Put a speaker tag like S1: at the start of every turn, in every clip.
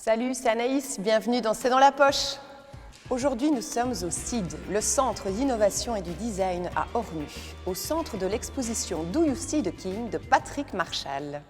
S1: Salut, c'est Anaïs, bienvenue dans C'est dans la poche. Aujourd'hui, nous sommes au CID, le Centre d'innovation et du design à Ornu, au centre de l'exposition Do You See the King de Patrick Marshall.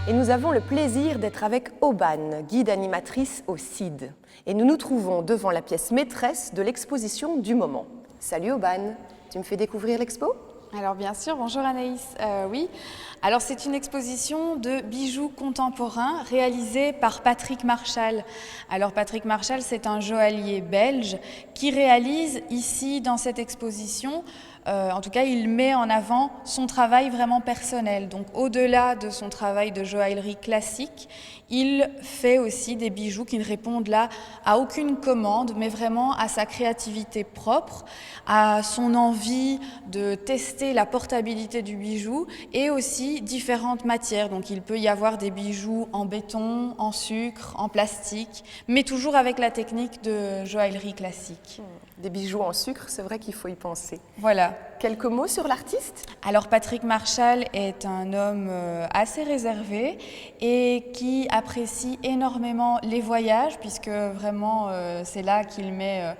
S1: Et nous avons le plaisir d'être avec Aubane, guide animatrice au CID. Et nous nous trouvons devant la pièce maîtresse de l'exposition du moment. Salut Aubane, tu me fais découvrir l'expo ?
S2: Alors bien sûr, bonjour Anaïs. Oui, alors c'est une exposition de bijoux contemporains réalisée par Patrick Marshall. Alors Patrick Marshall, c'est un joaillier belge qui réalise ici dans cette exposition, en tout cas il met en avant son travail vraiment personnel. Donc au-delà de son travail de joaillerie classique, il fait aussi des bijoux qui ne répondent là à aucune commande, mais vraiment à sa créativité propre, à son envie de tester la portabilité du bijou et aussi différentes matières. Donc il peut y avoir des bijoux en béton, en sucre, en plastique, mais toujours avec la technique de joaillerie classique.
S1: Des bijoux en sucre, c'est vrai qu'il faut y penser.
S2: Voilà.
S1: Quelques mots sur l'artiste ?
S2: Alors Patrick Marshall est un homme assez réservé et qui apprécie énormément les voyages, puisque vraiment c'est là qu'il met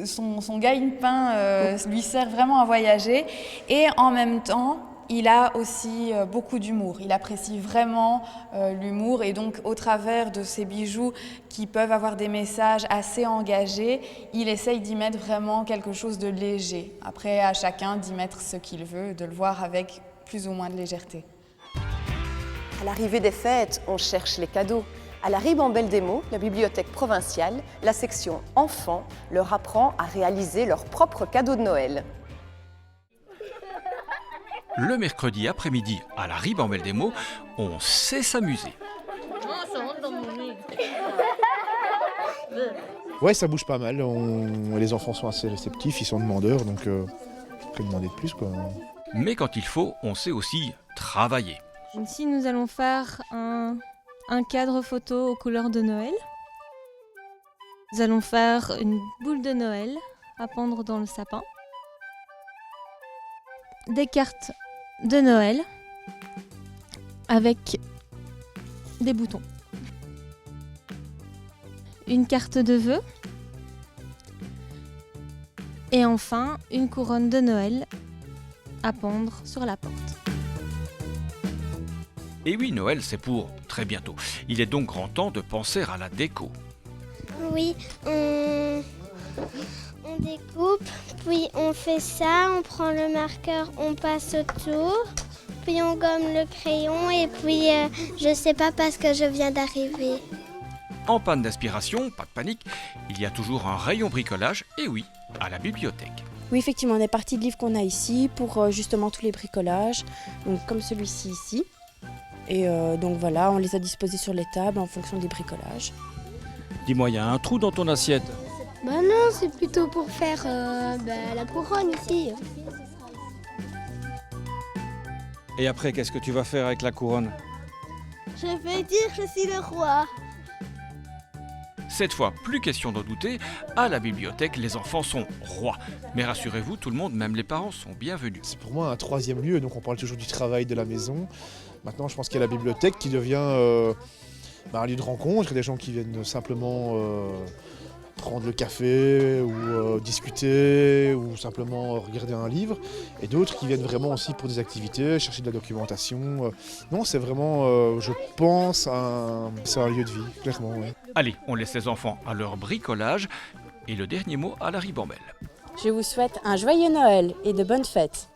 S2: son gagne-pain, lui sert vraiment à voyager. Et en même temps, il a aussi beaucoup d'humour. Il apprécie vraiment l'humour et donc au travers de ces bijoux qui peuvent avoir des messages assez engagés, il essaye d'y mettre vraiment quelque chose de léger. Après, à chacun d'y mettre ce qu'il veut, de le voir avec plus ou moins de légèreté.
S1: À l'arrivée des fêtes, on cherche les cadeaux. À la Ribambelle des mots, la bibliothèque provinciale, la section enfants leur apprend à réaliser leurs propres cadeaux de Noël.
S3: Le mercredi après-midi, à la Ribambelle des mots, on sait s'amuser.
S4: Ouais, ça bouge pas mal. Les enfants sont assez réceptifs, ils sont demandeurs, donc que demander de plus, quoi.
S3: Mais quand il faut, on sait aussi travailler.
S5: Ici, nous allons faire un cadre photo aux couleurs de Noël. Nous allons faire une boule de Noël à pendre dans le sapin. Des cartes de Noël avec des boutons. Une carte de vœux. Et enfin, une couronne de Noël à pendre sur la porte.
S3: Et oui, Noël, c'est pour très bientôt. Il est donc grand temps de penser à la déco.
S6: Oui, on découpe, puis on fait ça, on prend le marqueur, on passe autour, puis on gomme le crayon et puis je sais pas parce que je viens d'arriver.
S3: En panne d'inspiration, pas de panique, il y a toujours un rayon bricolage, et oui, à la bibliothèque.
S7: Oui, effectivement, on a parties de livres qu'on a ici pour justement tous les bricolages, donc comme celui-ci ici. Et donc voilà, on les a disposés sur les tables en fonction des bricolages.
S8: Dis-moi, il y a un trou dans ton assiette?
S6: Bah non, c'est plutôt pour faire la couronne ici.
S8: Et après, qu'est-ce que tu vas faire avec la couronne?
S6: Je vais dire je suis le roi.
S3: Cette fois, plus question d'en douter, à la bibliothèque, les enfants sont rois. Mais rassurez-vous, tout le monde, même les parents, sont bienvenus.
S4: C'est pour moi un troisième lieu, donc on parle toujours du travail de la maison. Maintenant, je pense qu'il y a la bibliothèque qui devient un lieu de rencontre, des gens qui viennent simplement prendre le café ou discuter ou simplement regarder un livre, et d'autres qui viennent vraiment aussi pour des activités, chercher de la documentation. Non, c'est vraiment, je pense, c'est un lieu de vie, clairement. Ouais.
S3: Allez, on laisse les enfants à leur bricolage, et le dernier mot à la Ribambelle.
S7: Je vous souhaite un joyeux Noël et de bonnes fêtes.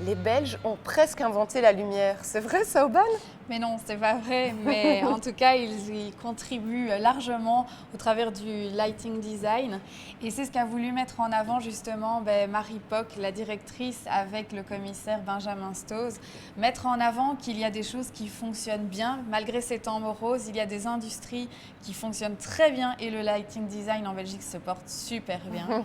S1: Les Belges ont presque inventé la lumière. C'est vrai ça, Aubane ?
S2: Mais non, c'est pas vrai. Mais en tout cas, ils contribuent largement au travers du lighting design. Et c'est ce qu'a voulu mettre en avant justement Marie Poc, la directrice, avec le commissaire Benjamin Stoz. Mettre en avant qu'il y a des choses qui fonctionnent bien. Malgré ces temps moroses, il y a des industries qui fonctionnent très bien et le lighting design en Belgique se porte super bien.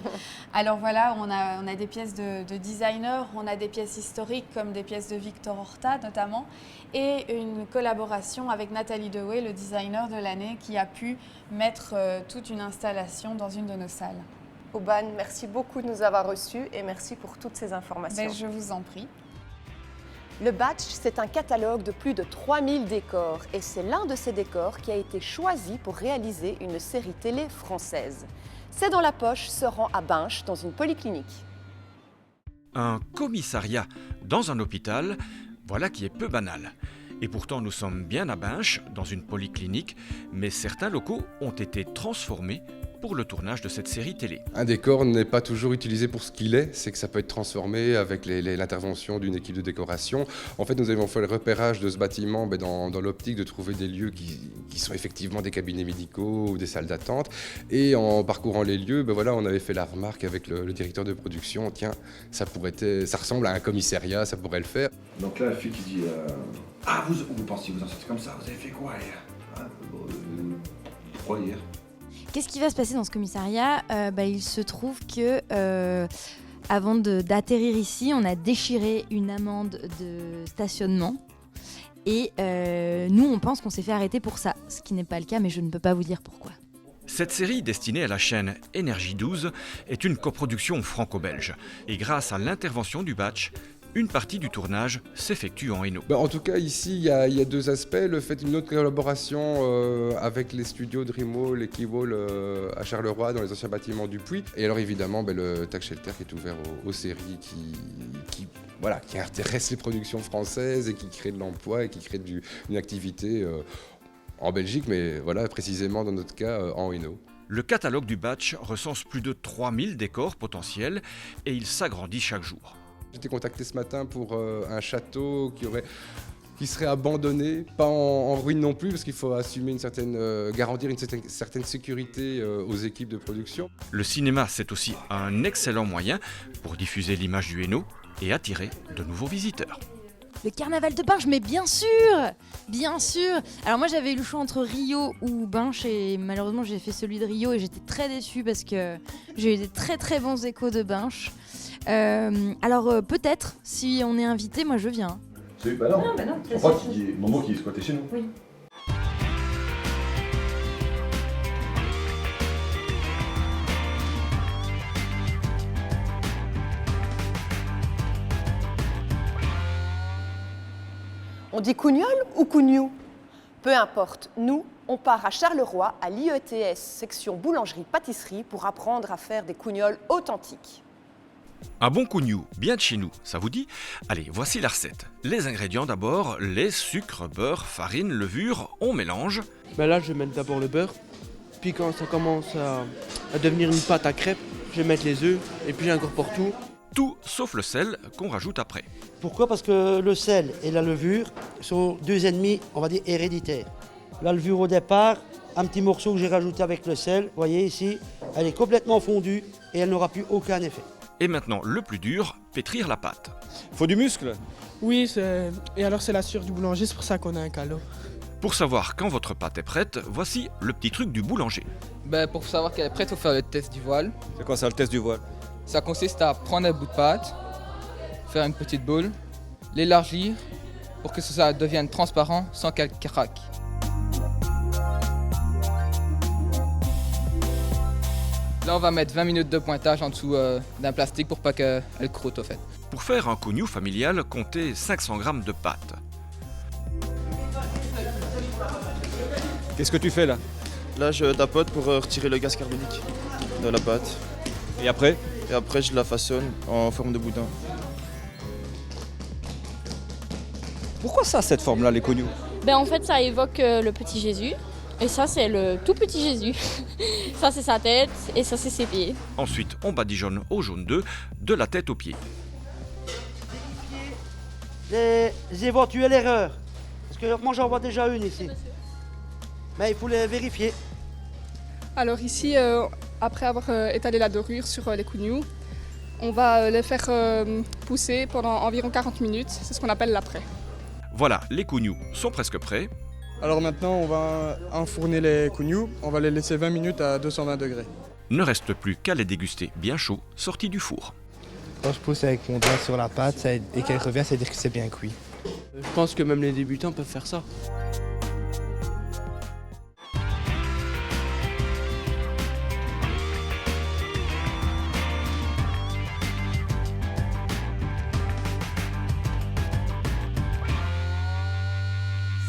S2: Alors voilà, on a des pièces de designers, on a des pièces historiques comme des pièces de Victor Horta notamment, et une collaboration avec Nathalie Dewey, le designer de l'année, qui a pu mettre toute une installation dans une de nos salles.
S1: Aubane, merci beaucoup de nous avoir reçus et merci pour toutes ces informations.
S2: Je vous en prie.
S1: Le Batch, c'est un catalogue de plus de 3000 décors et c'est l'un de ces décors qui a été choisi pour réaliser une série télé française. C'est dans la poche se rend à Binche, dans une polyclinique.
S3: Un commissariat dans un hôpital, voilà qui est peu banal. Et pourtant nous sommes bien à Binche, dans une polyclinique, mais certains locaux ont été transformés pour le tournage de cette série télé.
S9: Un décor n'est pas toujours utilisé pour ce qu'il est, c'est que ça peut être transformé avec l'intervention d'une équipe de décoration. En fait, nous avons fait le repérage de ce bâtiment dans l'optique de trouver des lieux qui sont effectivement des cabinets médicaux ou des salles d'attente. Et en parcourant les lieux, on avait fait la remarque avec le directeur de production, tiens, ça ressemble à un commissariat, ça pourrait le faire.
S10: Donc là, la fille qui dit ah, vous pensez vous en sortez comme ça, vous avez fait quoi hier? Quoi hier?
S11: Qu'est-ce qui va se passer dans ce commissariat? Il se trouve que avant d'atterrir ici, on a déchiré une amende de stationnement. Et nous, on pense qu'on s'est fait arrêter pour ça, ce qui n'est pas le cas, mais je ne peux pas vous dire pourquoi.
S3: Cette série destinée à la chaîne Énergie 12 est une coproduction franco-belge. Et grâce à l'intervention du Batch, une partie du tournage s'effectue en Hainaut.
S9: En tout cas, ici, il y a deux aspects. Le fait d'une autre collaboration avec les studios Dreamwall et Keywall à Charleroi, dans les anciens bâtiments du Puy. Et alors évidemment, le Tac Shelter qui est ouvert aux séries qui intéressent les productions françaises et qui crée de l'emploi et qui crée une activité en Belgique, mais voilà, précisément dans notre cas, en Hainaut.
S3: Le catalogue du Batch recense plus de 3000 décors potentiels et il s'agrandit chaque jour.
S9: J'ai été contacté ce matin pour un château qui serait abandonné, pas en ruine non plus, parce qu'il faut assumer garantir une certaine sécurité aux équipes de production.
S3: Le cinéma, c'est aussi un excellent moyen pour diffuser l'image du Hainaut et attirer de nouveaux visiteurs.
S11: Le carnaval de Binche, mais bien sûr. Alors moi j'avais eu le choix entre Rio ou Binche et malheureusement j'ai fait celui de Rio et j'étais très déçue parce que j'ai eu des très très bons échos de Binche. Alors peut-être, si on est invité, moi je viens.
S10: C'est non. Je crois qu'il dit Momo qui est squatté chez nous.
S11: Oui.
S1: On dit Cougnol ou Cougnou? Peu importe, nous, on part à Charleroi, à l'IETS, section boulangerie-pâtisserie, pour apprendre à faire des cougnols authentiques.
S3: Un bon cougnou, bien de chez nous, ça vous dit? Allez, voici la recette. Les ingrédients d'abord, lait, sucre, beurre, farine, levure, on mélange.
S12: Là, je vais mettre d'abord le beurre, puis quand ça commence à devenir une pâte à crêpes, je vais mettre les œufs, et puis j'incorpore tout.
S3: Tout sauf le sel qu'on rajoute après.
S13: Pourquoi? Parce que le sel et la levure sont deux ennemis, on va dire, héréditaires. La levure au départ, un petit morceau que j'ai rajouté avec le sel, vous voyez ici, elle est complètement fondue et elle n'aura plus aucun effet.
S3: Et maintenant, le plus dur, pétrir la pâte.
S8: Faut du muscle?
S12: Oui, et alors c'est la sueur du boulanger, c'est pour ça qu'on a un calot.
S3: Pour savoir quand votre pâte est prête, voici le petit truc du boulanger.
S14: Pour savoir qu'elle est prête, il faut faire le test du voile.
S8: C'est quoi ça, le test du voile?
S14: Ça consiste à prendre un bout de pâte, faire une petite boule, l'élargir pour que ça devienne transparent sans qu'elle craque. Là, on va mettre 20 minutes de pointage en dessous d'un plastique pour pas qu'elle croûte au fait.
S3: Pour faire un cougnou familial, comptez 500 g de pâte.
S8: Qu'est-ce que tu fais là?
S12: Là, je tapote pour retirer le gaz carbonique de la pâte.
S8: Et après?
S12: Et après, je la façonne en forme de boudin.
S8: Pourquoi ça, cette forme-là, les cognous?
S15: En fait, ça évoque le petit Jésus. Et ça, c'est le tout petit Jésus. Ça, c'est sa tête et ça, c'est ses pieds.
S3: Ensuite, on badigeonne au jaune d'œuf de la tête aux pieds.
S13: Les éventuelles erreurs. Parce que moi j'en vois déjà une ici. Mais il faut les vérifier.
S16: Alors ici, après avoir étalé la dorure sur les cougnous, on va les faire pousser pendant environ 40 minutes. C'est ce qu'on appelle l'après.
S3: Voilà, les cougnous sont presque prêts.
S17: Alors maintenant, on va enfourner les cougnous. On va les laisser 20 minutes à 220 degrés.
S3: Ne reste plus qu'à les déguster bien chauds, sortis du four.
S18: Quand je pousse avec mon doigt sur la pâte et qu'elle revient, ça veut dire que c'est bien cuit.
S12: Je pense que même les débutants peuvent faire ça.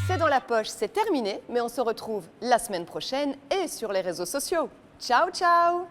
S1: C'est dans la poche, c'est terminé, mais on se retrouve la semaine prochaine et sur les réseaux sociaux. Ciao, ciao!